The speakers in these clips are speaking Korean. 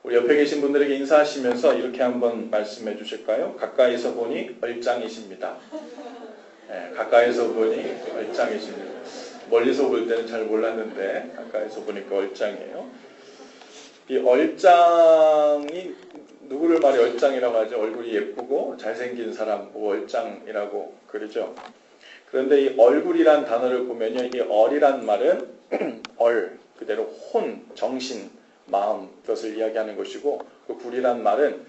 우리 옆에 계신 분들에게 인사하시면서 이렇게 한번 말씀해 주실까요? 가까이서 보니 얼짱이십니다. 네, 가까이서 보니 얼짱이십니다. 멀리서 볼 때는 잘 몰랐는데 가까이서 보니까 얼짱이에요. 이 얼짱이 누구를 말해 얼짱이라고 하죠? 얼굴이 예쁘고 잘생긴 사람 보고 얼짱이라고 그러죠. 그런데 이 얼굴이란 단어를 보면요, 이 얼이란 말은 그대로 혼, 정신, 마음, 그것을 이야기하는 것이고, 그 굴이란 말은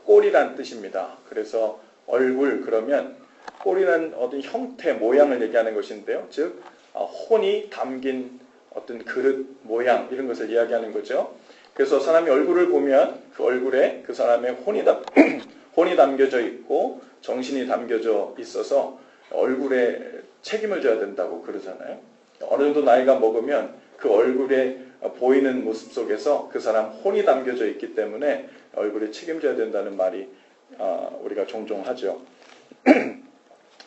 꼴이란 뜻입니다. 그래서 얼굴 그러면 꼴이란 어떤 형태, 모양을 얘기하는 것인데요. 즉 혼이 담긴 어떤 그릇, 모양 이런 것을 이야기하는 거죠. 그래서 사람이 얼굴을 보면 그 얼굴에 그 사람의 혼이 담겨져 있고 정신이 담겨져 있어서 얼굴에 책임을 져야 된다고 그러잖아요. 어느 정도 나이가 먹으면 그 얼굴에 보이는 모습 속에서 그 사람 혼이 담겨져 있기 때문에 얼굴에 책임져야 된다는 말이 우리가 종종 하죠.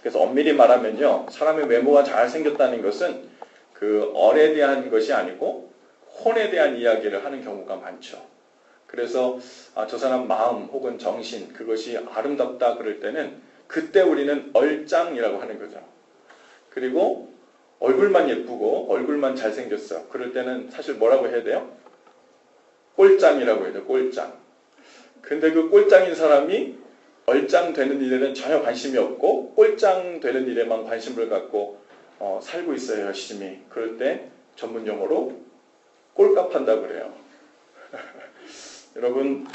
그래서 엄밀히 말하면요, 사람의 외모가 잘생겼다는 것은 그 얼에 대한 것이 아니고 혼에 대한 이야기를 하는 경우가 많죠. 그래서 저 사람 마음 혹은 정신 그것이 아름답다 그럴 때는 그때 우리는 얼짱이라고 하는 거죠. 그리고 얼굴만 예쁘고 얼굴만 잘생겼어. 그럴 때는 사실 뭐라고 해야 돼요? 꼴짱이라고 해야 돼요. 꼴짱. 근데 그 꼴짱인 사람이 얼짱 되는 일에는 전혀 관심이 없고 꼴짱 되는 일에만 관심을 갖고 살고 있어요. 열심히. 그럴 때 전문 용어로 꼴값한다고 그래요. 여러분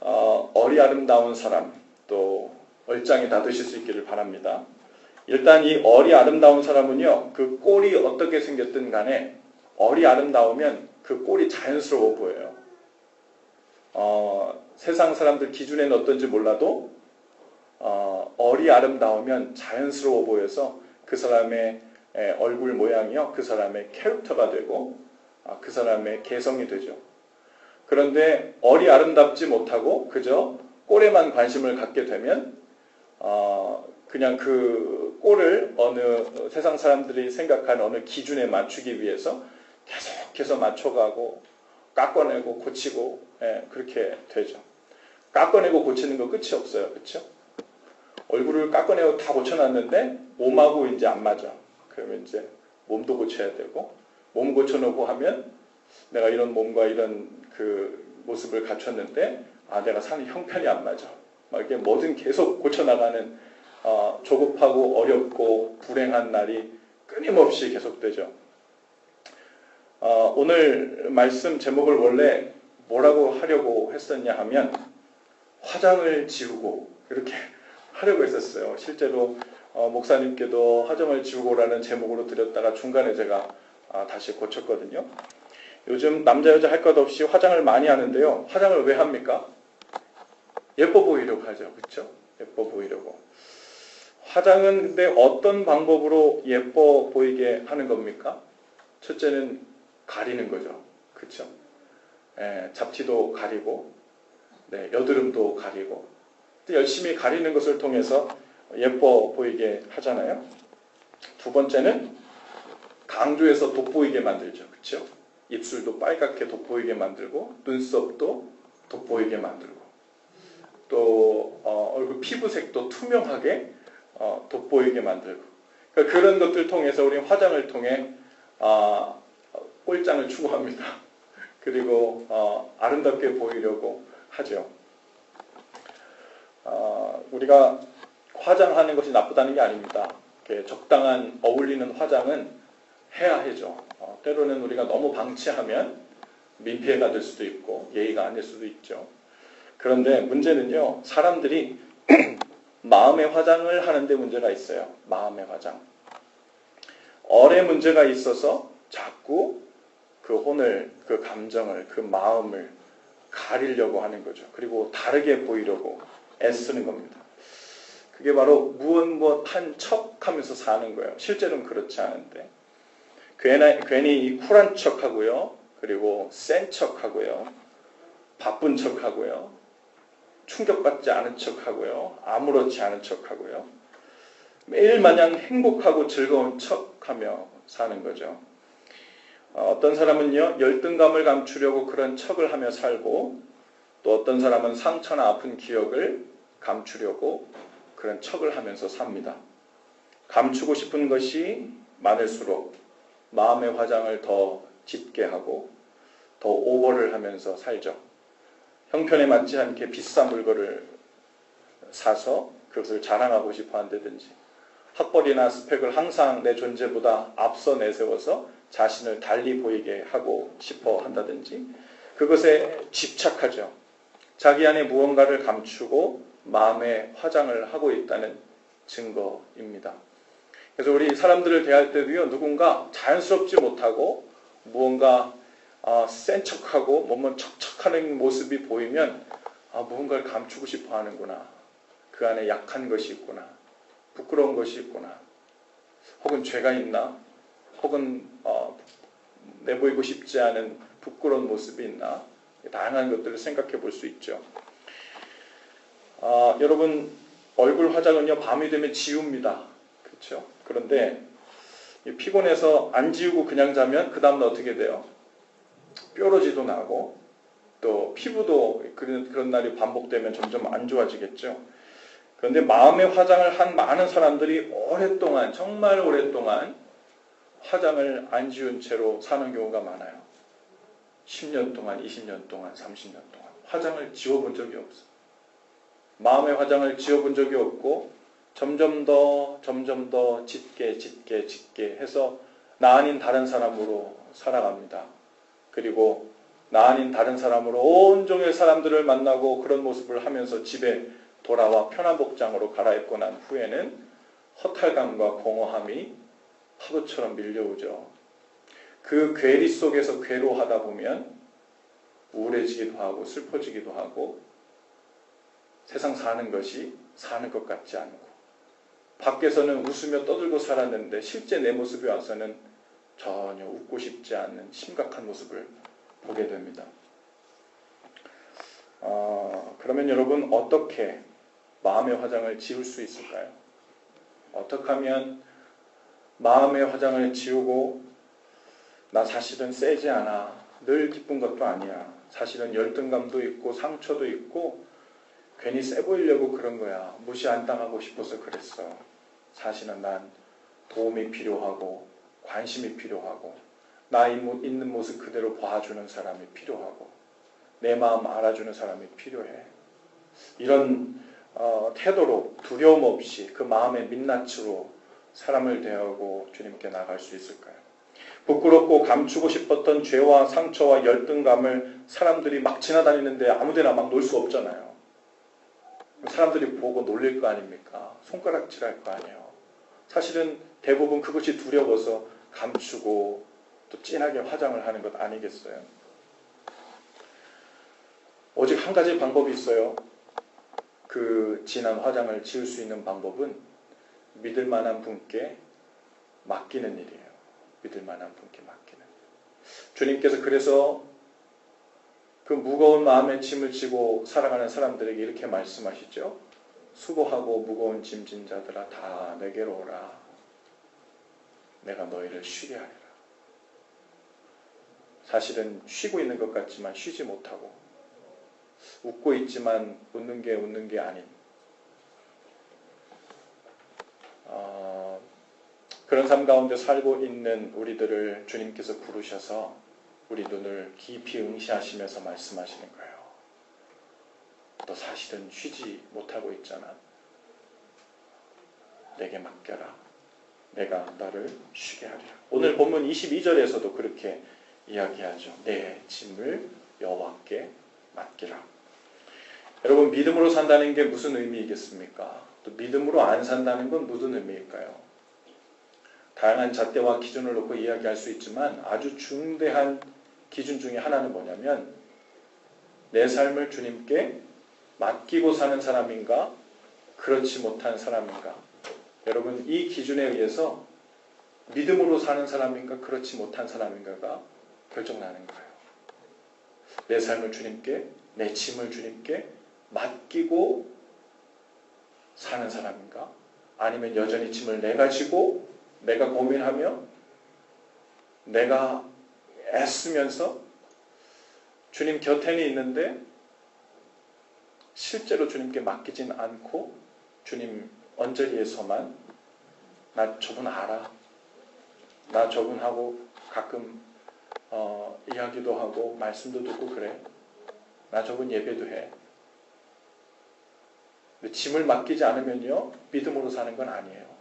얼이 아름다운 사람 또 얼짱이 다 되실 수 있기를 바랍니다. 일단 이 얼이 아름다운 사람은요, 그 꼴이 어떻게 생겼든 간에 얼이 아름다우면 그 꼴이 자연스러워 보여요. 세상 사람들 기준에는 어떤지 몰라도 얼이 아름다우면 자연스러워 보여서 그 사람의 얼굴 모양이요, 그 사람의 캐릭터가 되고 그 사람의 개성이 되죠. 그런데 얼이 아름답지 못하고 그저 꼴에만 관심을 갖게 되면 그냥 그 꼴을 어느 세상 사람들이 생각하는 어느 기준에 맞추기 위해서 계속해서 맞춰가고 깎아내고 고치고 그렇게 되죠. 깎아내고 고치는 거 끝이 없어요. 그렇죠? 얼굴을 깎아내고 다 고쳐놨는데 몸하고 이제 안 맞아. 그러면 이제 몸도 고쳐야 되고 몸 고쳐놓고 하면 내가 이런 몸과 이런 그 모습을 갖췄는데 내가 사는 형편이 안 맞아. 막 이게 뭐든 계속 고쳐나가는 조급하고 어렵고 불행한 날이 끊임없이 계속되죠. 오늘 말씀 제목을 원래 뭐라고 하려고 했었냐 하면 화장을 지우고 이렇게 하려고 했었어요. 실제로 목사님께도 화장을 지우고라는 제목으로 드렸다가 중간에 제가 다시 고쳤거든요. 요즘 남자 여자 할 것 없이 화장을 많이 하는데요. 화장을 왜 합니까? 예뻐 보이려고 하죠. 그렇죠? 예뻐 보이려고. 화장은 근데 어떤 방법으로 예뻐 보이게 하는 겁니까? 첫째는 가리는 거죠. 그렇죠? 잡티도 가리고 여드름도 가리고 열심히 가리는 것을 통해서 예뻐 보이게 하잖아요. 두 번째는 강조해서 돋보이게 만들죠. 그렇죠? 입술도 빨갛게 돋보이게 만들고 눈썹도 돋보이게 만들고 또 얼굴 피부색도 투명하게 돋보이게 만들고 그러니까 그런 것들 통해서 우리는 화장을 통해 꼴짱을 추구합니다. 그리고 아름답게 보이려고 하죠. 우리가 화장하는 것이 나쁘다는 게 아닙니다. 적당한 어울리는 화장은 해야 하죠. 때로는 우리가 너무 방치하면 민폐가 될 수도 있고 예의가 아닐 수도 있죠. 그런데 문제는요, 사람들이 마음의 화장을 하는데 문제가 있어요. 마음의 화장. 얼에 문제가 있어서 자꾸 그 혼을, 그 감정을, 그 마음을 가리려고 하는 거죠. 그리고 다르게 보이려고 애쓰는 겁니다. 그게 바로 무엇한 척 하면서 사는 거예요. 실제로는 그렇지 않은데. 괜히 이 쿨한 척 하고요. 그리고 센 척 하고요. 바쁜 척 하고요. 충격받지 않은 척 하고요. 아무렇지 않은 척 하고요. 매일 마냥 행복하고 즐거운 척 하며 사는 거죠. 어떤 사람은요, 열등감을 감추려고 그런 척을 하며 살고, 또 어떤 사람은 상처나 아픈 기억을 감추려고 그런 척을 하면서 삽니다. 감추고 싶은 것이 많을수록 마음의 화장을 더 짙게 하고 더 오버를 하면서 살죠. 형편에 맞지 않게 비싼 물건을 사서 그것을 자랑하고 싶어 한다든지, 학벌이나 스펙을 항상 내 존재보다 앞서 내세워서 자신을 달리 보이게 하고 싶어 한다든지, 그것에 집착하죠. 자기 안에 무언가를 감추고 마음의 화장을 하고 있다는 증거입니다. 그래서 우리 사람들을 대할 때도요, 누군가 자연스럽지 못하고 무언가 센 척하고 뭐뭐 척척하는 모습이 보이면 무언가를 감추고 싶어 하는구나. 그 안에 약한 것이 있구나. 부끄러운 것이 있구나. 혹은 죄가 있나? 혹은 내보이고 싶지 않은 부끄러운 모습이 있나? 다양한 것들을 생각해 볼 수 있죠. 여러분, 얼굴 화장은요, 밤이 되면 지웁니다. 그렇죠? 그런데 피곤해서 안 지우고 그냥 자면 그 다음날 어떻게 돼요? 뾰루지도 나고 또 피부도 그런 날이 반복되면 점점 안 좋아지겠죠. 그런데 마음의 화장을 한 많은 사람들이 오랫동안, 정말 오랫동안 화장을 안 지운 채로 사는 경우가 많아요. 10년 동안, 20년 동안, 30년 동안 화장을 지워본 적이 없어. 마음의 화장을 지워본 적이 없고 점점 더 짙게 해서 나 아닌 다른 사람으로 살아갑니다. 그리고 나 아닌 다른 사람으로 온종일 사람들을 만나고 그런 모습을 하면서 집에 돌아와 편한 복장으로 갈아입고 난 후에는 허탈감과 공허함이 파도처럼 밀려오죠. 그 괴리 속에서 괴로워하다 보면 우울해지기도 하고 슬퍼지기도 하고 세상 사는 것이 사는 것 같지 않고, 밖에서는 웃으며 떠들고 살았는데 실제 내 모습이 와서는 전혀 웃고 싶지 않은 심각한 모습을 보게 됩니다. 그러면 여러분, 어떻게 마음의 화장을 지울 수 있을까요? 어떻게 하면 마음의 화장을 지우고 나 사실은 세지 않아, 늘 기쁜 것도 아니야, 사실은 열등감도 있고 상처도 있고 괜히 세 보이려고 그런 거야, 무시 안 당하고 싶어서 그랬어, 사실은 난 도움이 필요하고 관심이 필요하고 나 있는 모습 그대로 봐주는 사람이 필요하고 내 마음 알아주는 사람이 필요해. 이런 태도로 두려움 없이 그 마음의 민낯으로 사람을 대하고 주님께 나갈 수 있을까요? 부끄럽고 감추고 싶었던 죄와 상처와 열등감을 사람들이 막 지나다니는데 아무데나 막 놓을 수 없잖아요. 사람들이 보고 놀릴 거 아닙니까? 손가락질할 거 아니에요. 사실은 대부분 그것이 두려워서 감추고 또 진하게 화장을 하는 것 아니겠어요? 오직 한 가지 방법이 있어요. 그 진한 화장을 지울 수 있는 방법은 믿을 만한 분께 맡기는 일이에요. 믿을 만한 분께 맡기는. 주님께서 그래서 그 무거운 마음의 짐을 지고 살아가는 사람들에게 이렇게 말씀하시죠. 수고하고 무거운 짐진 자들아 다 내게로 오라. 내가 너희를 쉬게 하리라. 사실은 쉬고 있는 것 같지만 쉬지 못하고, 웃고 있지만 웃는 게 아닌 그런 삶 가운데 살고 있는 우리들을 주님께서 부르셔서 우리 눈을 깊이 응시하시면서 말씀하시는 거예요. 너 사실은 쉬지 못하고 있잖아. 내게 맡겨라. 내가 나를 쉬게 하리라. 오늘 본문 22절에서도 그렇게 이야기하죠. 내 짐을 여호와께 맡기라. 여러분, 믿음으로 산다는 게 무슨 의미이겠습니까? 또 믿음으로 안 산다는 건 무슨 의미일까요? 다양한 잣대와 기준을 놓고 이야기할 수 있지만 아주 중대한 기준 중에 하나는 뭐냐면 내 삶을 주님께 맡기고 사는 사람인가 그렇지 못한 사람인가. 여러분, 이 기준에 의해서 믿음으로 사는 사람인가 그렇지 못한 사람인가가 결정나는 거예요. 내 삶을 주님께, 내 짐을 주님께 맡기고 사는 사람인가, 아니면 여전히 짐을 내가 지고 내가 고민하며 내가 애쓰면서 주님 곁에는 있는데 실제로 주님께 맡기진 않고 주님 언저리에서만 나 저분 알아. 나 저분하고 가끔 이야기도 하고 말씀도 듣고 그래. 나 저분 예배도 해. 근데 짐을 맡기지 않으면요 믿음으로 사는 건 아니에요.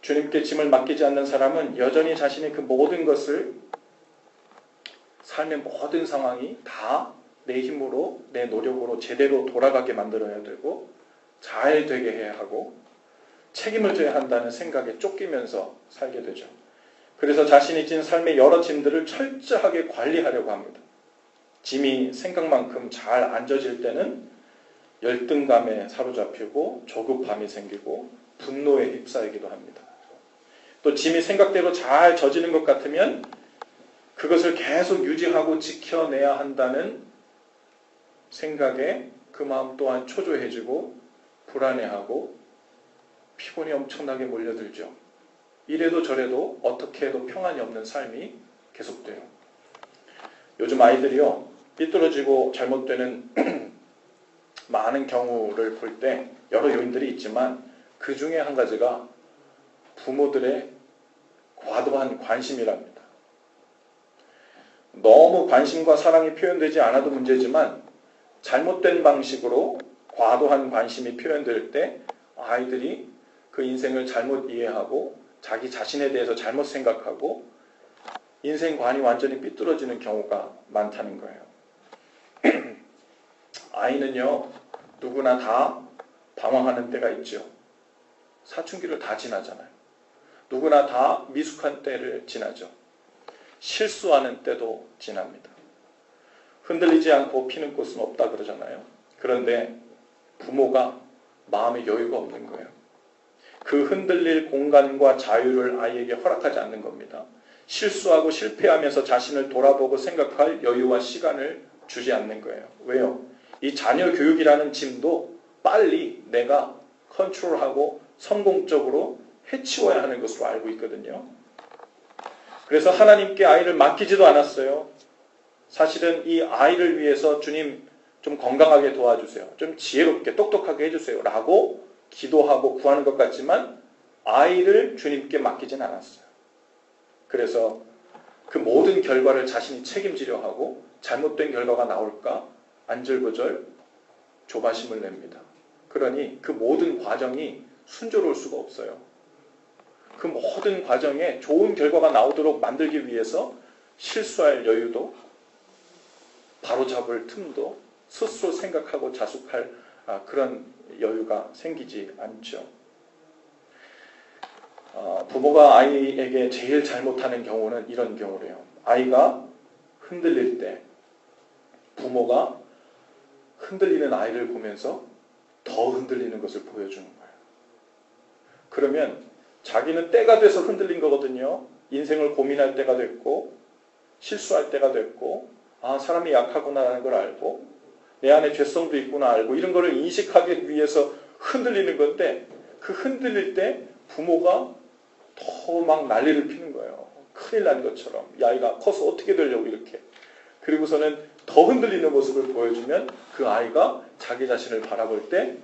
주님께 짐을 맡기지 않는 사람은 여전히 자신의 그 모든 것을 삶의 모든 상황이 다 내 힘으로 내 노력으로 제대로 돌아가게 만들어야 되고 잘 되게 해야 하고 책임을 져야 한다는 생각에 쫓기면서 살게 되죠. 그래서 자신이 진 삶의 여러 짐들을 철저하게 관리하려고 합니다. 짐이 생각만큼 잘 안 져질 때는 열등감에 사로잡히고 조급함이 생기고 분노에 휩싸이기도 합니다. 또 짐이 생각대로 잘 져지는 것 같으면 그것을 계속 유지하고 지켜내야 한다는 생각에 그 마음 또한 초조해지고 불안해하고 피곤이 엄청나게 몰려들죠. 이래도 저래도 어떻게 해도 평안이 없는 삶이 계속돼요. 요즘 아이들이요 삐뚤어지고 잘못되는 많은 경우를 볼 때 여러 요인들이 있지만 그 중에 한 가지가 부모들의 과도한 관심이랍니다. 너무 관심과 사랑이 표현되지 않아도 문제지만 잘못된 방식으로 과도한 관심이 표현될 때 아이들이 그 인생을 잘못 이해하고 자기 자신에 대해서 잘못 생각하고 인생관이 완전히 삐뚤어지는 경우가 많다는 거예요. 아이는요 누구나 다 방황하는 때가 있죠. 사춘기를 다 지나잖아요. 누구나 다 미숙한 때를 지나죠. 실수하는 때도 지납니다. 흔들리지 않고 피는 꽃은 없다 그러잖아요. 그런데 부모가 마음의 여유가 없는 거예요. 그 흔들릴 공간과 자유를 아이에게 허락하지 않는 겁니다. 실수하고 실패하면서 자신을 돌아보고 생각할 여유와 시간을 주지 않는 거예요. 왜요? 이 자녀 교육이라는 짐도 빨리 내가 컨트롤하고 성공적으로 해치워야 하는 것으로 알고 있거든요. 그래서 하나님께 아이를 맡기지도 않았어요. 사실은 이 아이를 위해서 주님 좀 건강하게 도와주세요. 좀 지혜롭게 똑똑하게 해주세요. 라고 기도하고 구하는 것 같지만 아이를 주님께 맡기진 않았어요. 그래서 그 모든 결과를 자신이 책임지려 하고 잘못된 결과가 나올까 안절부절 조바심을 냅니다. 그러니 그 모든 과정이 순조로울 수가 없어요. 그 모든 과정에 좋은 결과가 나오도록 만들기 위해서 실수할 여유도 바로잡을 틈도 스스로 생각하고 자숙할 그런 여유가 생기지 않죠. 부모가 아이에게 제일 잘못하는 경우는 이런 경우래요. 아이가 흔들릴 때 부모가 흔들리는 아이를 보면서 더 흔들리는 것을 보여주는 거예요. 그러면 자기는 때가 돼서 흔들린 거거든요. 인생을 고민할 때가 됐고 실수할 때가 됐고 사람이 약하구나라는 걸 알고 내 안에 죄성도 있구나 알고 이런 거를 인식하기 위해서 흔들리는 건데 그 흔들릴 때 부모가 더 막 난리를 피는 거예요. 큰일 난 것처럼. 이 아이가 커서 어떻게 되려고 이렇게. 그리고서는 더 흔들리는 모습을 보여주면 그 아이가 자기 자신을 바라볼 때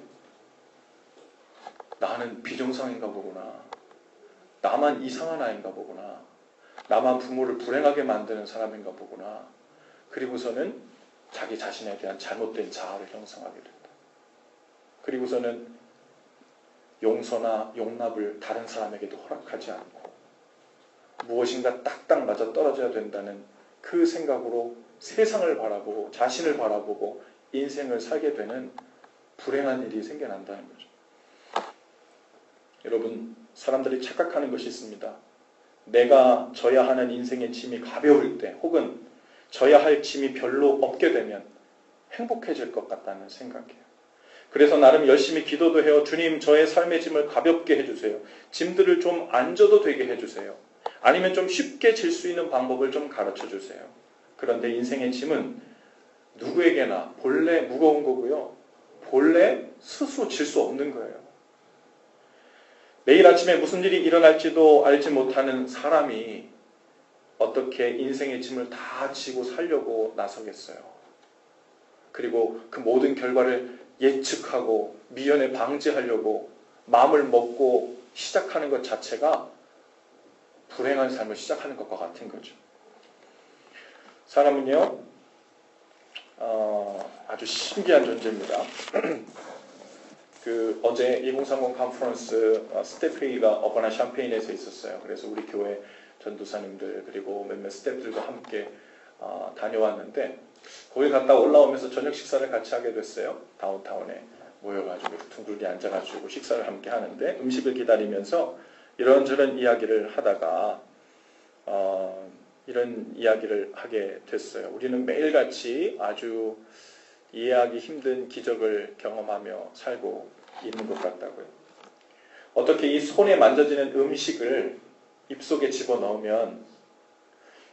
나는 비정상인가 보구나. 나만 이상한 아이인가 보구나. 나만 부모를 불행하게 만드는 사람인가 보구나. 그리고서는 자기 자신에 대한 잘못된 자아를 형성하게 된다. 그리고서는 용서나 용납을 다른 사람에게도 허락하지 않고 무엇인가 딱딱 맞아 떨어져야 된다는 그 생각으로 세상을 바라보고 자신을 바라보고 인생을 살게 되는 불행한 일이 생겨난다는 거죠. 여러분, 사람들이 착각하는 것이 있습니다. 내가 져야 하는 인생의 짐이 가벼울 때 혹은 져야 할 짐이 별로 없게 되면 행복해질 것 같다는 생각이에요. 그래서 나름 열심히 기도도 해요. 주님, 저의 삶의 짐을 가볍게 해주세요. 짐들을 좀 안 져도 되게 해주세요. 아니면 좀 쉽게 질 수 있는 방법을 좀 가르쳐 주세요. 그런데 인생의 짐은 누구에게나 본래 무거운 거고요. 본래 스스로 질 수 없는 거예요. 내일 아침에 무슨 일이 일어날지도 알지 못하는 사람이 어떻게 인생의 짐을 다 지고 살려고 나서겠어요. 그리고 그 모든 결과를 예측하고 미연에 방지하려고 마음을 먹고 시작하는 것 자체가 불행한 삶을 시작하는 것과 같은 거죠. 사람은요, 아주 신기한 존재입니다. 어제 2030 컨퍼런스 스태프회의가 어바나 샴페인에서 있었어요. 그래서 우리 교회 전도사님들 그리고 몇몇 스태프들과 함께 다녀왔는데 거기 갔다 올라오면서 저녁 식사를 같이 하게 됐어요. 다운타운에 모여가지고 둥글게 앉아가지고 식사를 함께 하는데 음식을 기다리면서 이런저런 이야기를 하다가 이런 이야기를 하게 됐어요. 우리는 매일같이 아주 이해하기 힘든 기적을 경험하며 살고 있는 것 같다고요. 어떻게 이 손에 만져지는 음식을 입속에 집어넣으면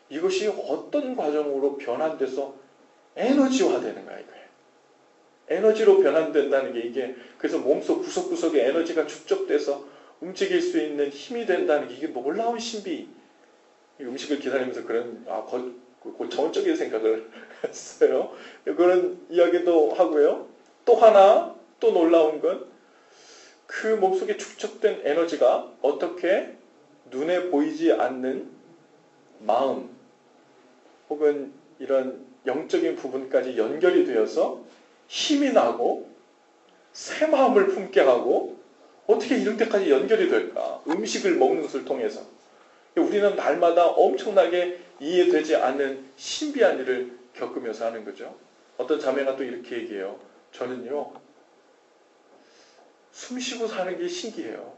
이것이 어떤 과정으로 변환돼서 에너지화되는가 이거예요. 에너지로 변환된다는 게 이게 그래서 몸속 구석구석에 에너지가 축적돼서 움직일 수 있는 힘이 된다는 게 이게 놀라운 신비. 음식을 기다리면서 그런 고차원적인 생각을 했어요. 그런 이야기도 하고요. 또 하나 또 놀라운 건 그 몸속에 축적된 에너지가 어떻게 눈에 보이지 않는 마음 혹은 이런 영적인 부분까지 연결이 되어서 힘이 나고 새 마음을 품게 하고 어떻게 이런 데까지 연결이 될까? 음식을 먹는 것을 통해서. 우리는 날마다 엄청나게 이해되지 않는 신비한 일을 겪으면서 하는 거죠. 어떤 자매가 또 이렇게 얘기해요. 저는요, 숨 쉬고 사는 게 신기해요.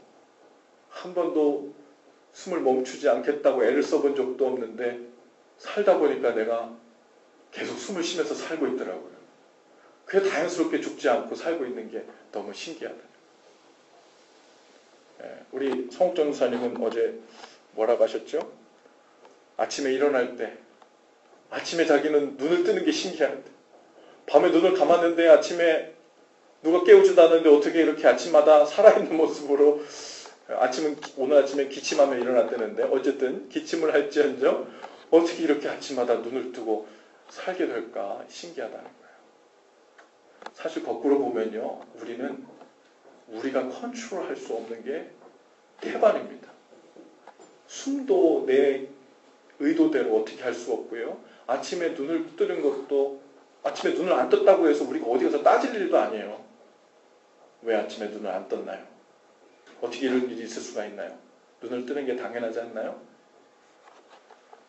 한 번도 숨을 멈추지 않겠다고 애를 써본 적도 없는데 살다 보니까 내가 계속 숨을 쉬면서 살고 있더라고요. 그게 자연스럽게 죽지 않고 살고 있는 게 너무 신기하다. 우리 성욱 전사님은 어제 뭐라고 하셨죠? 아침에 일어날 때 아침에 자기는 눈을 뜨는 게 신기한데 밤에 눈을 감았는데 아침에 누가 깨우지도 않는데 어떻게 이렇게 아침마다 살아있는 모습으로 오늘 아침에 기침하며 일어났다는데 어쨌든 기침을 할지언정 어떻게 이렇게 아침마다 눈을 뜨고 살게 될까 신기하다는 거예요. 사실 거꾸로 보면요, 우리는 우리가 컨트롤할 수 없는 게 태반입니다. 숨도 내 의도대로 어떻게 할 수 없고요. 아침에 눈을 뜨는 것도 아침에 눈을 안 떴다고 해서 우리가 어디 가서 따질 일도 아니에요. 왜 아침에 눈을 안 떴나요? 어떻게 이런 일이 있을 수가 있나요? 눈을 뜨는 게 당연하지 않나요?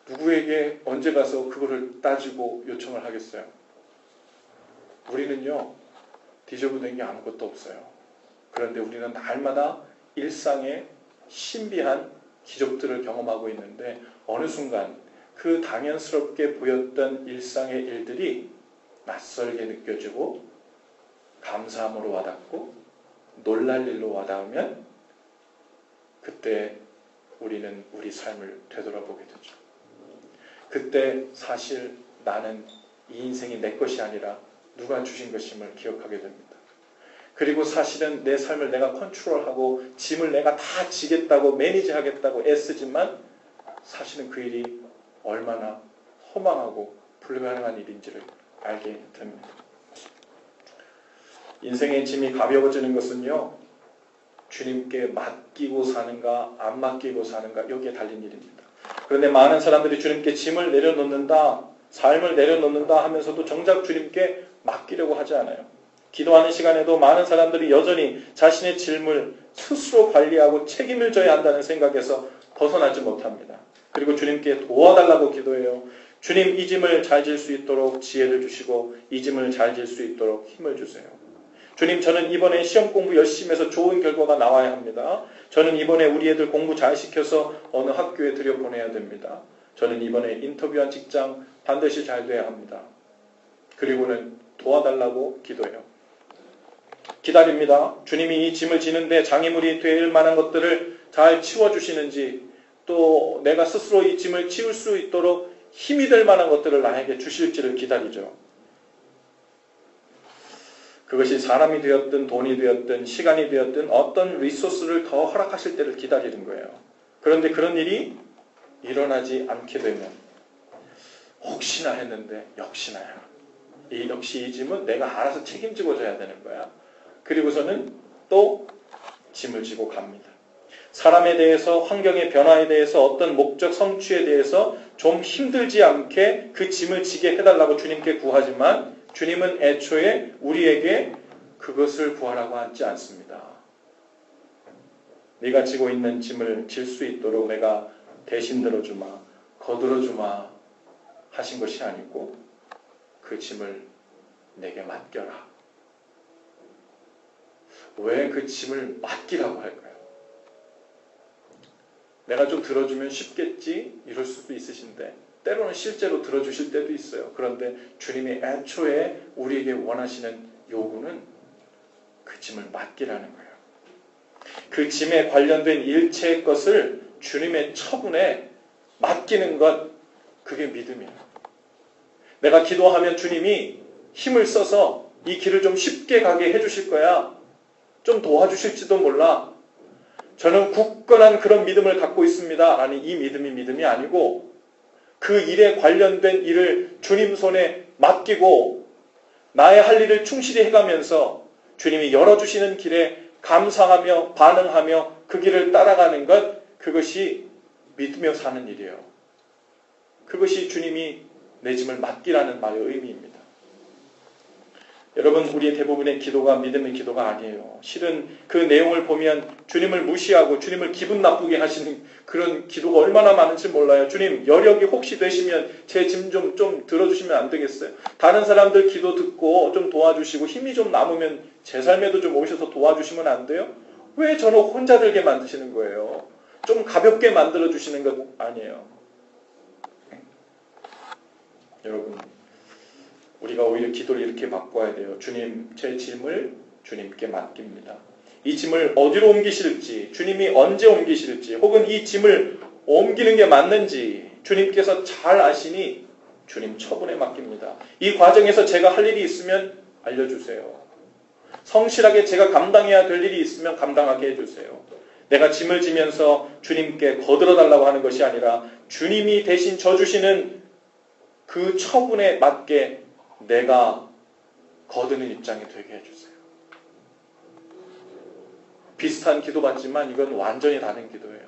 누구에게 언제 가서 그거를 따지고 요청을 하겠어요? 우리는요, 디저브된 게 아무것도 없어요. 그런데 우리는 날마다 일상의 신비한 기적들을 경험하고 있는데 어느 순간 그 당연스럽게 보였던 일상의 일들이 낯설게 느껴지고 감사함으로 와닿고 놀랄 일로 와닿으면 그때 우리는 우리 삶을 되돌아보게 되죠. 그때 사실 나는 이 인생이 내 것이 아니라 누가 주신 것임을 기억하게 됩니다. 그리고 사실은 내 삶을 내가 컨트롤하고 짐을 내가 다 지겠다고 매니지하겠다고 애쓰지만 사실은 그 일이 얼마나 허망하고 불가능한 일인지를 알게 됩니다. 인생의 짐이 가벼워지는 것은요, 주님께 맡기고 사는가 안 맡기고 사는가 여기에 달린 일입니다. 그런데 많은 사람들이 주님께 짐을 내려놓는다, 삶을 내려놓는다 하면서도 정작 주님께 맡기려고 하지 않아요. 기도하는 시간에도 많은 사람들이 여전히 자신의 짐을 스스로 관리하고 책임을 져야 한다는 생각에서 벗어나지 못합니다. 그리고 주님께 도와달라고 기도해요. 주님, 이 짐을 잘 질 수 있도록 지혜를 주시고 이 짐을 잘 질 수 있도록 힘을 주세요. 주님, 저는 이번에 시험 공부 열심히 해서 좋은 결과가 나와야 합니다. 저는 이번에 우리 애들 공부 잘 시켜서 어느 학교에 들여보내야 됩니다. 저는 이번에 인터뷰한 직장 반드시 잘 돼야 합니다. 그리고는 도와달라고 기도해요. 기다립니다. 주님이 이 짐을 지는데 장애물이 될 만한 것들을 잘 치워주시는지, 또 내가 스스로 이 짐을 치울 수 있도록 힘이 될 만한 것들을 나에게 주실지를 기다리죠. 그것이 사람이 되었든 돈이 되었든 시간이 되었든 어떤 리소스를 더 허락하실 때를 기다리는 거예요. 그런데 그런 일이 일어나지 않게 되면 혹시나 했는데 역시나야. 역시 이 짐은 내가 알아서 책임지고 져야 되는 거야. 그리고서는 또 짐을 지고 갑니다. 사람에 대해서, 환경의 변화에 대해서, 어떤 목적 성취에 대해서 좀 힘들지 않게 그 짐을 지게 해달라고 주님께 구하지만 주님은 애초에 우리에게 그것을 구하라고 하지 않습니다. 네가 지고 있는 짐을 질 수 있도록 내가 대신 들어주마, 거들어주마 하신 것이 아니고 그 짐을 내게 맡겨라. 왜 그 짐을 맡기라고 할까요? 내가 좀 들어주면 쉽겠지? 이럴 수도 있으신데 때로는 실제로 들어주실 때도 있어요. 그런데 주님이 애초에 우리에게 원하시는 요구는 그 짐을 맡기라는 거예요. 그 짐에 관련된 일체의 것을 주님의 처분에 맡기는 것, 그게 믿음이에요. 내가 기도하면 주님이 힘을 써서 이 길을 좀 쉽게 가게 해주실 거야. 좀 도와주실지도 몰라. 저는 굳건한 그런 믿음을 갖고 있습니다. 라는 이 믿음이 아니고 그 일에 관련된 일을 주님 손에 맡기고 나의 할 일을 충실히 해가면서 주님이 열어주시는 길에 감사하며 반응하며 그 길을 따라가는 것, 그것이 믿으며 사는 일이에요. 그것이 주님이 내 짐을 맡기라는 말의 의미입니다. 여러분, 우리의 대부분의 기도가 믿음의 기도가 아니에요. 실은 그 내용을 보면 주님을 무시하고 주님을 기분 나쁘게 하시는 그런 기도가 얼마나 많은지 몰라요. 주님, 여력이 혹시 되시면 제 짐 좀 들어주시면 안 되겠어요? 다른 사람들 기도 듣고 좀 도와주시고 힘이 좀 남으면 제 삶에도 좀 오셔서 도와주시면 안 돼요? 왜 저를 혼자 들게 만드시는 거예요? 좀 가볍게 만들어주시는 것 아니에요. 여러분, 우리가 오히려 기도를 이렇게 바꿔야 돼요. 주님, 제 짐을 주님께 맡깁니다. 이 짐을 어디로 옮기실지, 주님이 언제 옮기실지, 혹은 이 짐을 옮기는 게 맞는지 주님께서 잘 아시니 주님 처분에 맡깁니다. 이 과정에서 제가 할 일이 있으면 알려주세요. 성실하게 제가 감당해야 될 일이 있으면 감당하게 해주세요. 내가 짐을 지면서 주님께 거들어달라고 하는 것이 아니라 주님이 대신 져주시는 그 처분에 맞게 내가 거두는 입장이 되게 해주세요. 비슷한 기도 받지만 이건 완전히 다른 기도예요.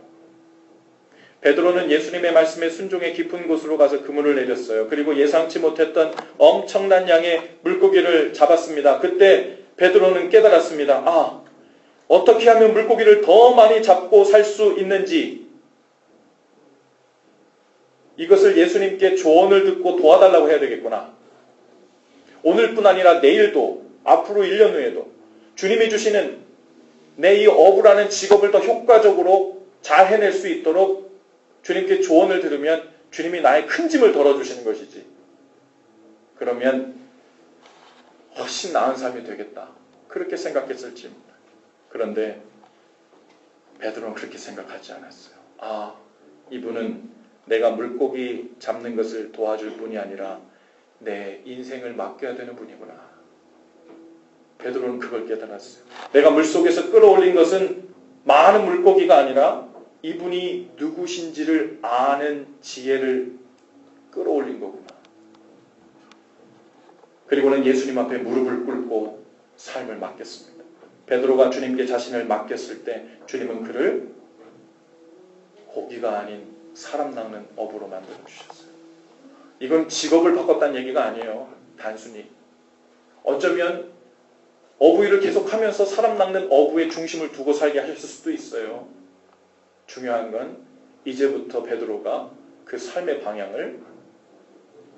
베드로는 예수님의 말씀에 순종해 깊은 곳으로 가서 그물을 내렸어요. 그리고 예상치 못했던 엄청난 양의 물고기를 잡았습니다. 그때 베드로는 깨달았습니다. 어떻게 하면 물고기를 더 많이 잡고 살 수 있는지, 이것을 예수님께 조언을 듣고 도와달라고 해야 되겠구나. 오늘뿐 아니라 내일도, 앞으로 1년 후에도 주님이 주시는 내 이 어부라는 직업을 더 효과적으로 잘 해낼 수 있도록 주님께 조언을 들으면 주님이 나의 큰 짐을 덜어주시는 것이지. 그러면 훨씬 나은 삶이 되겠다. 그렇게 생각했을지입니다. 그런데 베드로는 그렇게 생각하지 않았어요. 이분은 내가 물고기 잡는 것을 도와줄 뿐이 아니라 내 인생을 맡겨야 되는 분이구나. 베드로는 그걸 깨달았어요. 내가 물속에서 끌어올린 것은 많은 물고기가 아니라 이분이 누구신지를 아는 지혜를 끌어올린 거구나. 그리고는 예수님 앞에 무릎을 꿇고 삶을 맡겼습니다. 베드로가 주님께 자신을 맡겼을 때 주님은 그를 고기가 아닌 사람 낚는 어부로 만들어 주셨어요. 이건 직업을 바꿨다는 얘기가 아니에요. 단순히. 어쩌면 어부 일을 계속하면서 사람 낚는 어부의 중심을 두고 살게 하셨을 수도 있어요. 중요한 건 이제부터 베드로가 그 삶의 방향을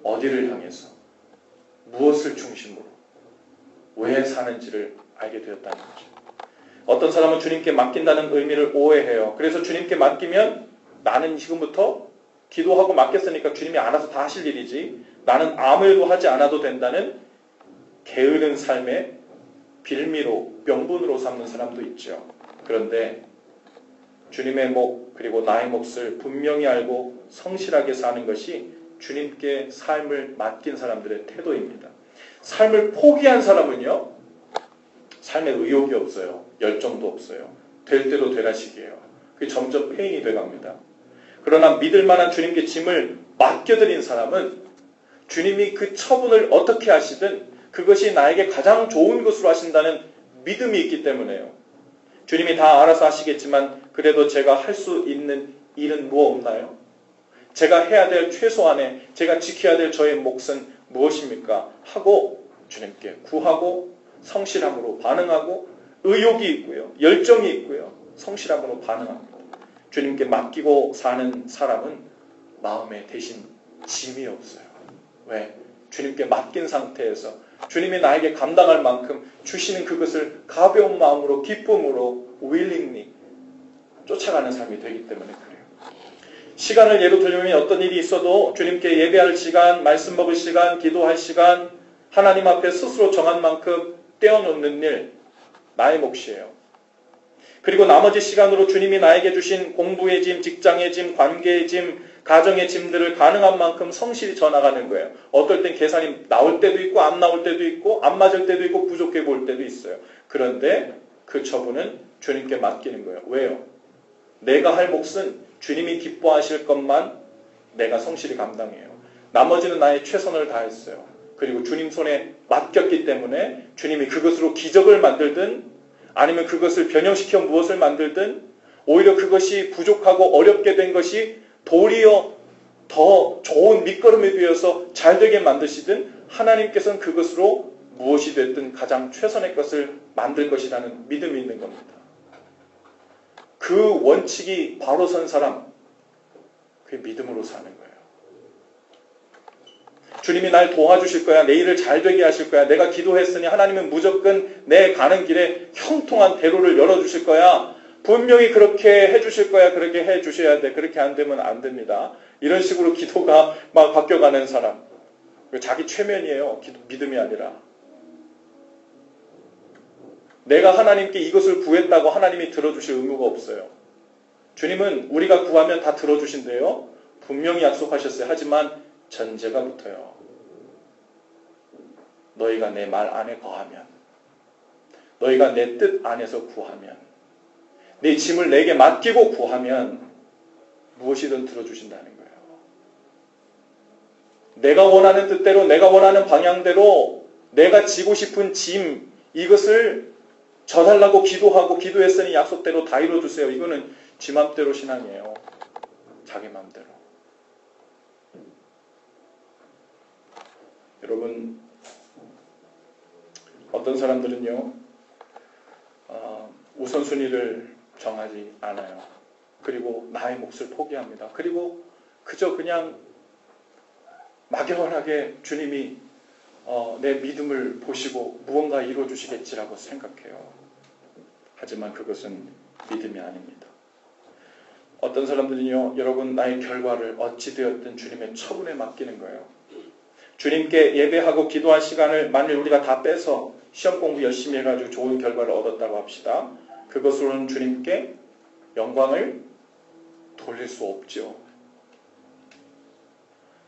어디를 향해서 무엇을 중심으로 왜 사는지를 알게 되었다는 거죠. 어떤 사람은 주님께 맡긴다는 의미를 오해해요. 그래서 주님께 맡기면 나는 지금부터 기도하고 맡겼으니까 주님이 알아서 다 하실 일이지, 나는 아무 일도 하지 않아도 된다는 게으른 삶의 빌미로, 명분으로 삼는 사람도 있죠. 그런데 주님의 목, 그리고 나의 몫을 분명히 알고 성실하게 사는 것이 주님께 삶을 맡긴 사람들의 태도입니다. 삶을 포기한 사람은요, 삶에 의욕이 없어요. 열정도 없어요. 될 대로 되라식이에요. 그게 점점 페인이 돼갑니다. 그러나 믿을 만한 주님께 짐을 맡겨드린 사람은 주님이 그 처분을 어떻게 하시든 그것이 나에게 가장 좋은 것으로 하신다는 믿음이 있기 때문에요. 주님이 다 알아서 하시겠지만 그래도 제가 할 수 있는 일은 뭐 없나요? 제가 해야 될 최소한의, 제가 지켜야 될 저의 몫은 무엇입니까? 하고 주님께 구하고 성실함으로 반응하고 의욕이 있고요. 열정이 있고요. 성실함으로 반응합니다. 주님께 맡기고 사는 사람은 마음에 대신 짐이 없어요. 왜? 주님께 맡긴 상태에서 주님이 나에게 감당할 만큼 주시는 그것을 가벼운 마음으로 기쁨으로 willingly 쫓아가는 삶이 되기 때문에 그래요. 시간을 예로 들면 어떤 일이 있어도 주님께 예배할 시간, 말씀 먹을 시간, 기도할 시간, 하나님 앞에 스스로 정한 만큼 떼어놓는 일, 나의 몫이에요. 그리고 나머지 시간으로 주님이 나에게 주신 공부의 짐, 직장의 짐, 관계의 짐, 가정의 짐들을 가능한 만큼 성실히 져나가는 거예요. 어떨 땐 계산이 나올 때도 있고 안 나올 때도 있고 안 맞을 때도 있고 부족해 보일 때도 있어요. 그런데 그 처분은 주님께 맡기는 거예요. 왜요? 내가 할 몫은 주님이 기뻐하실 것만 내가 성실히 감당해요. 나머지는 나의 최선을 다했어요. 그리고 주님 손에 맡겼기 때문에 주님이 그것으로 기적을 만들든 아니면 그것을 변형시켜 무엇을 만들든 오히려 그것이 부족하고 어렵게 된 것이 도리어 더 좋은 밑거름이 되어서 잘되게 만드시든 하나님께서는 그것으로 무엇이 됐든 가장 최선의 것을 만들 것이라는 믿음이 있는 겁니다. 그 원칙이 바로 선 사람, 그게 믿음으로 사는 거예요. 주님이 날 도와주실 거야. 내 일을 잘 되게 하실 거야. 내가 기도했으니 하나님은 무조건 내 가는 길에 형통한 대로를 열어주실 거야. 분명히 그렇게 해주실 거야. 그렇게 해주셔야 돼. 그렇게 안 되면 안 됩니다. 이런 식으로 기도가 막 바뀌어가는 사람. 자기 최면이에요. 믿음이 아니라. 내가 하나님께 이것을 구했다고 하나님이 들어주실 의무가 없어요. 주님은 우리가 구하면 다 들어주신대요. 분명히 약속하셨어요. 하지만 전제가 붙어요. 너희가 내 말 안에 거하면, 너희가 내 뜻 안에서 구하면, 내 짐을 내게 맡기고 구하면 무엇이든 들어주신다는 거예요. 내가 원하는 뜻대로, 내가 원하는 방향대로 내가 지고 싶은 짐, 이것을 져달라고 기도하고 기도했으니 약속대로 다 이루어주세요. 이거는 지 맘대로 신앙이에요. 자기 맘대로. 여러분, 어떤 사람들은요, 우선순위를 정하지 않아요. 그리고 나의 몫을 포기합니다. 그리고 그저 그냥 막연하게 주님이 내 믿음을 보시고 무언가 이루어주시겠지라고 생각해요. 하지만 그것은 믿음이 아닙니다. 어떤 사람들은요, 여러분 나의 결과를 어찌 되었든 주님의 처분에 맡기는 거예요. 주님께 예배하고 기도할 시간을 만일 우리가 다 빼서 시험 공부 열심히 해가지고 좋은 결과를 얻었다고 합시다. 그것으로는 주님께 영광을 돌릴 수 없죠.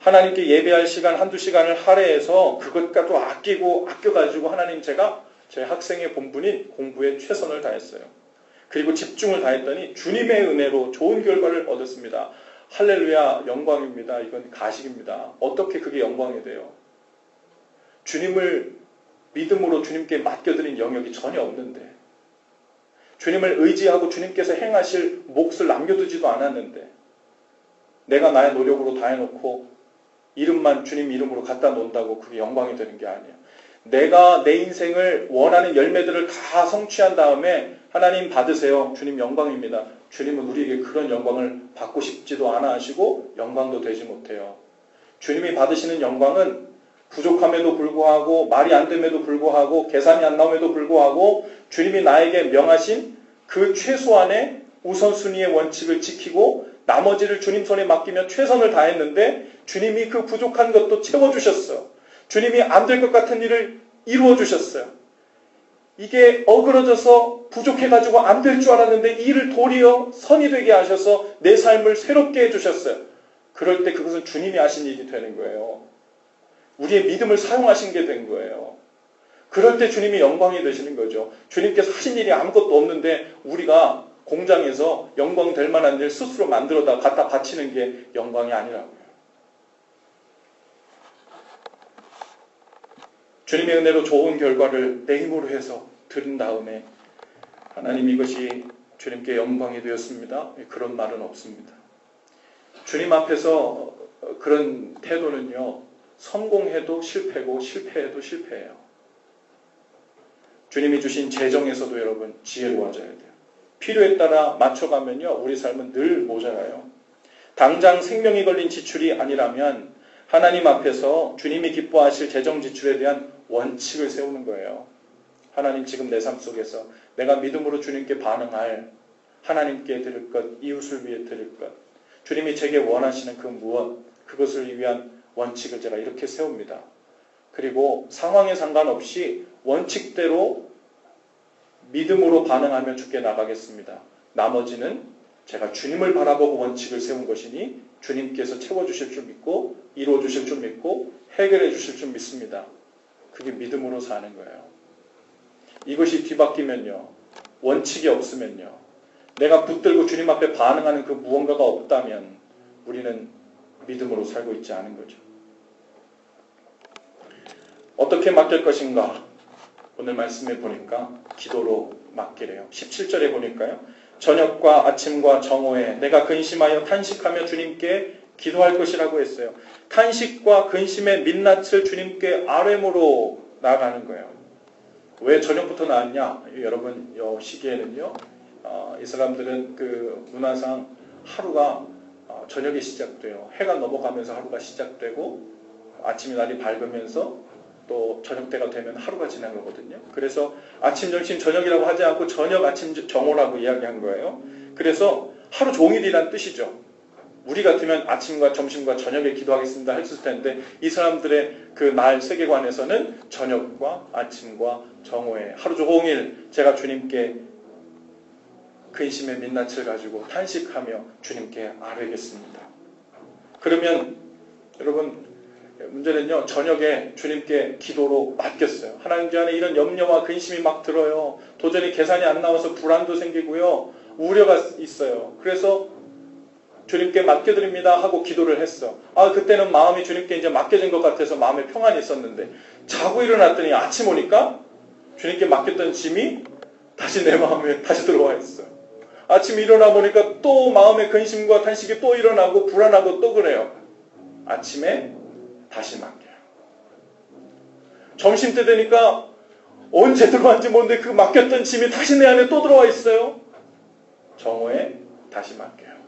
하나님께 예배할 시간 한두 시간을 할애해서 그것과도 아껴가지고 하나님 제가 제 학생의 본분인 공부에 최선을 다했어요. 그리고 집중을 다했더니 주님의 은혜로 좋은 결과를 얻었습니다. 할렐루야, 영광입니다. 이건 가식입니다. 어떻게 그게 영광이 돼요? 주님을 믿음으로 주님께 맡겨드린 영역이 전혀 없는데, 주님을 의지하고 주님께서 행하실 몫을 남겨두지도 않았는데, 내가 나의 노력으로 다 해놓고 이름만 주님 이름으로 갖다 놓는다고 그게 영광이 되는 게 아니에요. 내가 내 인생을 원하는 열매들을 다 성취한 다음에 하나님 받으세요. 주님 영광입니다. 주님은 우리에게 그런 영광을 받고 싶지도 않아 하시고 영광도 되지 못해요. 주님이 받으시는 영광은 부족함에도 불구하고 말이 안 됨에도 불구하고 계산이 안 나옴에도 불구하고 주님이 나에게 명하신 그 최소한의 우선순위의 원칙을 지키고 나머지를 주님 손에 맡기며 최선을 다했는데 주님이 그 부족한 것도 채워주셨어요. 주님이 안 될 것 같은 일을 이루어 주셨어요. 이게 어그러져서 부족해가지고 안 될 줄 알았는데 이 일을 도리어 선이 되게 하셔서 내 삶을 새롭게 해주셨어요. 그럴 때 그것은 주님이 하신 일이 되는 거예요. 우리의 믿음을 사용하신 게 된 거예요. 그럴 때 주님이 영광이 되시는 거죠. 주님께서 하신 일이 아무것도 없는데 우리가 공장에서 영광 될 만한 일 스스로 만들어다 갖다 바치는 게 영광이 아니라고요. 주님의 은혜로 좋은 결과를 내 힘으로 해서 들은 다음에 하나님 이것이 주님께 영광이 되었습니다. 그런 말은 없습니다. 주님 앞에서 그런 태도는요, 성공해도 실패고 실패해도 실패해요. 주님이 주신 재정에서도 여러분 지혜로워져야 돼요. 필요에 따라 맞춰가면요, 우리 삶은 늘 모자라요. 당장 생명이 걸린 지출이 아니라면 하나님 앞에서 주님이 기뻐하실 재정 지출에 대한 원칙을 세우는 거예요. 하나님, 지금 내 삶 속에서 내가 믿음으로 주님께 반응할, 하나님께 드릴 것, 이웃을 위해 드릴 것, 주님이 제게 원하시는 그 무엇, 그것을 위한 원칙을 제가 이렇게 세웁니다. 그리고 상황에 상관없이 원칙대로 믿음으로 반응하며 주께 나가겠습니다. 나머지는 제가 주님을 바라보고 원칙을 세운 것이니 주님께서 채워주실 줄 믿고 이루어주실 줄 믿고 해결해 주실 줄 믿습니다. 그게 믿음으로 사는 거예요. 이것이 뒤바뀌면요, 원칙이 없으면요, 내가 붙들고 주님 앞에 반응하는 그 무언가가 없다면 우리는 믿음으로 살고 있지 않은 거죠. 어떻게 맡길 것인가? 오늘 말씀에 보니까 기도로 맡기래요. 17절에 보니까요, 저녁과 아침과 정오에 내가 근심하여 탄식하며 주님께 기도할 것이라고 했어요. 탄식과 근심의 민낯을 주님께 아뢰므로 나아가는 거예요. 왜 저녁부터 나왔냐? 여러분, 이 시기에는요, 이 사람들은 그 문화상 하루가 저녁에 시작돼요. 해가 넘어가면서 하루가 시작되고 아침이 날이 밝으면서 또 저녁 때가 되면 하루가 지난 거거든요. 그래서 아침, 점심, 저녁이라고 하지 않고 저녁, 아침, 정오라고 이야기한 거예요. 그래서 하루 종일이란 뜻이죠. 우리 같으면 아침과 점심과 저녁에 기도하겠습니다 했을 텐데 이 사람들의 그 날 세계관에서는 저녁과 아침과 정오에 하루 종일 제가 주님께 근심의 민낯을 가지고 탄식하며 주님께 아뢰겠습니다. 그러면 여러분, 문제는요, 저녁에 주님께 기도로 맡겼어요. 하나님 주 안에 이런 염려와 근심이 막 들어요. 도저히 계산이 안 나와서 불안도 생기고요, 우려가 있어요. 그래서 주님께 맡겨드립니다 하고 기도를 했어. 그때는 마음이 주님께 이제 맡겨진 것 같아서 마음에 평안이 있었는데 자고 일어났더니 아침 오니까 주님께 맡겼던 짐이 다시 내 마음에 다시 들어와 있어요. 아침 일어나 보니까 또 마음의 근심과 탄식이 또 일어나고 불안하고 또 그래요. 아침에 다시 맡겨요. 점심때 되니까 언제 들어왔는지 모르는데 그 맡겼던 짐이 다시 내 안에 또 들어와 있어요. 정오에 다시 맡겨요.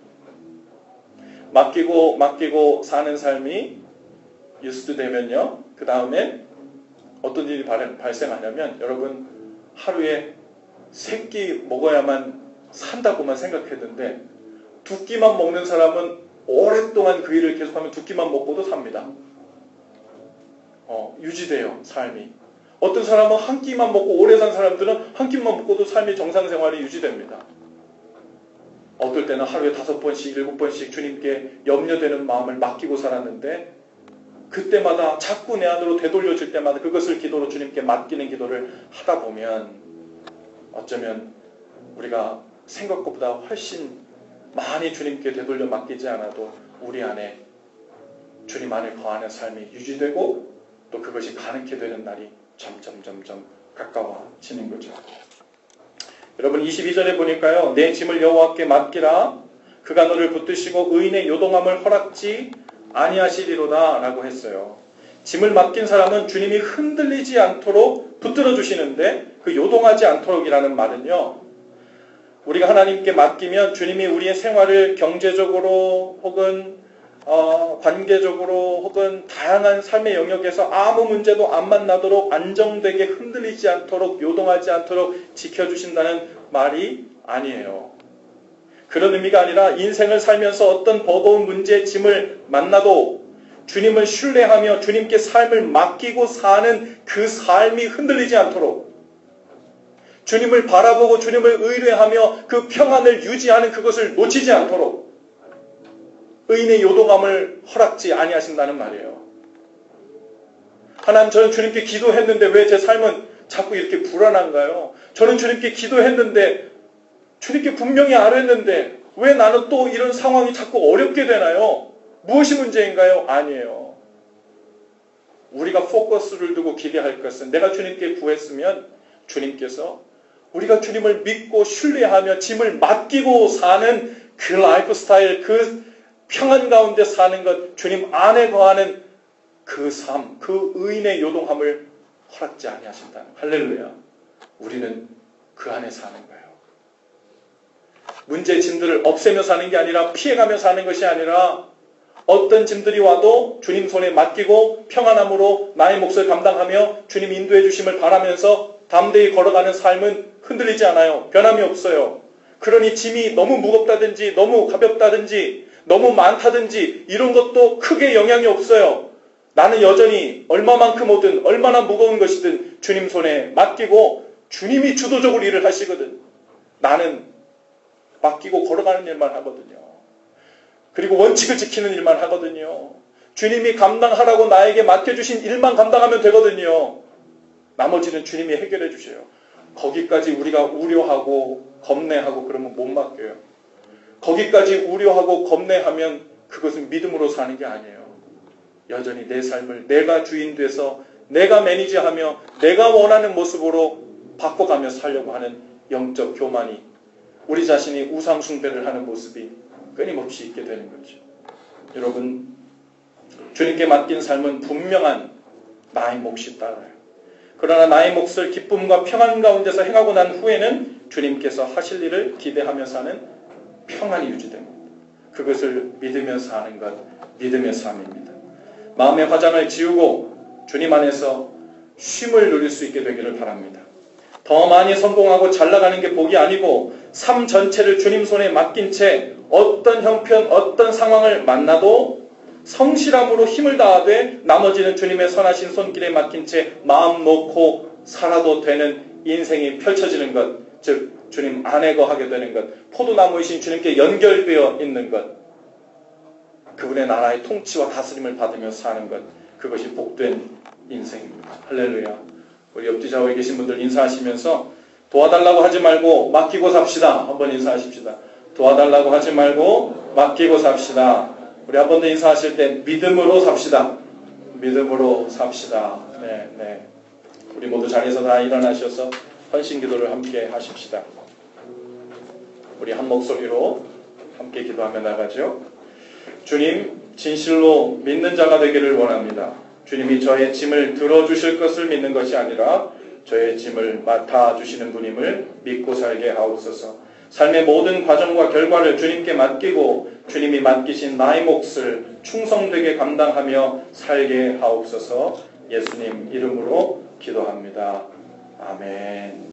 맡기고 사는 삶이 유스트 되면요, 그 다음에 어떤 일이 발생하냐면 여러분, 하루에 3끼 먹어야만 산다고만 생각했는데 2끼만 먹는 사람은 오랫동안 그 일을 계속하면 2끼만 먹고도 삽니다. 유지돼요, 삶이. 어떤 사람은 1끼만 먹고 오래 산 사람들은 1끼만 먹고도 삶이 정상생활이 유지됩니다. 어떨 때는 하루에 5번씩 7번씩 주님께 염려되는 마음을 맡기고 살았는데 그때마다 자꾸 내 안으로 되돌려질 때마다 그것을 기도로 주님께 맡기는 기도를 하다 보면 어쩌면 우리가 생각보다 훨씬 많이 주님께 되돌려 맡기지 않아도 우리 안에 주님 안에 거하는 삶이 유지되고 또 그것이 가능케 되는 날이 점점 가까워지는 거죠. 여러분, 22절에 보니까요, 내 짐을 여호와께 맡기라. 그가 너를 붙드시고 의인의 요동함을 허락지 아니하시리로다 라고 했어요. 짐을 맡긴 사람은 주님이 흔들리지 않도록 붙들어 주시는데 그 요동하지 않도록이라는 말은요, 우리가 하나님께 맡기면 주님이 우리의 생활을 경제적으로 혹은 관계적으로 혹은 다양한 삶의 영역에서 아무 문제도 안 만나도록 안정되게 흔들리지 않도록 요동하지 않도록 지켜주신다는 말이 아니에요. 그런 의미가 아니라 인생을 살면서 어떤 버거운 문제의 짐을 만나도 주님을 신뢰하며 주님께 삶을 맡기고 사는 그 삶이 흔들리지 않도록, 주님을 바라보고 주님을 의뢰하며 그 평안을 유지하는 그것을 놓치지 않도록 의인의 요동함을 허락지 아니하신다는 말이에요. 하나님, 저는 주님께 기도했는데 왜 제 삶은 자꾸 이렇게 불안한가요? 저는 주님께 기도했는데, 주님께 분명히 아뢰는데 왜 나는 또 이런 상황이 자꾸 어렵게 되나요? 무엇이 문제인가요? 아니에요. 우리가 포커스를 두고 기대할 것은 내가 주님께 구했으면 주님께서 우리가 주님을 믿고 신뢰하며 짐을 맡기고 사는 그 라이프 스타일, 그 평안 가운데 사는 것, 주님 안에 거하는 그 삶, 그 의인의 요동함을 허락지 아니하신다는 할렐루야. 우리는 그 안에 사는 거예요. 문제의 짐들을 없애며 사는 게 아니라 피해가며 사는 것이 아니라 어떤 짐들이 와도 주님 손에 맡기고 평안함으로 나의 몫을 감당하며 주님 인도해 주심을 바라면서 담대히 걸어가는 삶은 흔들리지 않아요. 변함이 없어요. 그러니 짐이 너무 무겁다든지 너무 가볍다든지 너무 많다든지 이런 것도 크게 영향이 없어요. 나는 여전히 얼마만큼 오든 얼마나 무거운 것이든 주님 손에 맡기고 주님이 주도적으로 일을 하시거든. 나는 맡기고 걸어가는 일만 하거든요. 그리고 원칙을 지키는 일만 하거든요. 주님이 감당하라고 나에게 맡겨주신 일만 감당하면 되거든요. 나머지는 주님이 해결해 주셔요. 거기까지 우리가 우려하고 겁내하고 그러면 못 맡겨요. 거기까지 우려하고 겁내하면 그것은 믿음으로 사는 게 아니에요. 여전히 내 삶을 내가 주인 돼서 내가 매니지하며 내가 원하는 모습으로 바꿔가며 살려고 하는 영적 교만이 우리 자신이 우상 숭배를 하는 모습이 끊임없이 있게 되는 거죠. 여러분, 주님께 맡긴 삶은 분명한 나의 몫이 따라요. 그러나 나의 몫을 기쁨과 평안 가운데서 행하고 난 후에는 주님께서 하실 일을 기대하며 사는 평안이 유지됩니다. 그것을 믿으며 사는 것, 믿음의 삶입니다. 마음의 화장을 지우고 주님 안에서 쉼을 누릴 수 있게 되기를 바랍니다. 더 많이 성공하고 잘 나가는 게 복이 아니고 삶 전체를 주님 손에 맡긴 채 어떤 형편, 어떤 상황을 만나도 성실함으로 힘을 다하되 나머지는 주님의 선하신 손길에 맡긴 채 마음 놓고 살아도 되는 인생이 펼쳐지는 것, 즉 주님 안에 거하게 되는 것, 포도나무이신 주님께 연결되어 있는 것, 그분의 나라의 통치와 다스림을 받으며 사는 것, 그것이 복된 인생입니다. 할렐루야. 우리 옆뒤 좌우에 계신 분들 인사하시면서 도와달라고 하지 말고 맡기고 삽시다. 한번 인사하십시다. 도와달라고 하지 말고 맡기고 삽시다. 우리 한 번 더 인사하실 때 믿음으로 삽시다. 믿음으로 삽시다. 네. 우리 모두 자리에서 다 일어나셔서 헌신 기도를 함께 하십시다. 우리 한 목소리로 함께 기도하며 나가죠. 주님, 진실로 믿는 자가 되기를 원합니다. 주님이 저의 짐을 들어주실 것을 믿는 것이 아니라 저의 짐을 맡아주시는 분임을 믿고 살게 하옵소서. 삶의 모든 과정과 결과를 주님께 맡기고 주님이 맡기신 나의 몫을 충성되게 감당하며 살게 하옵소서. 예수님 이름으로 기도합니다. 아멘.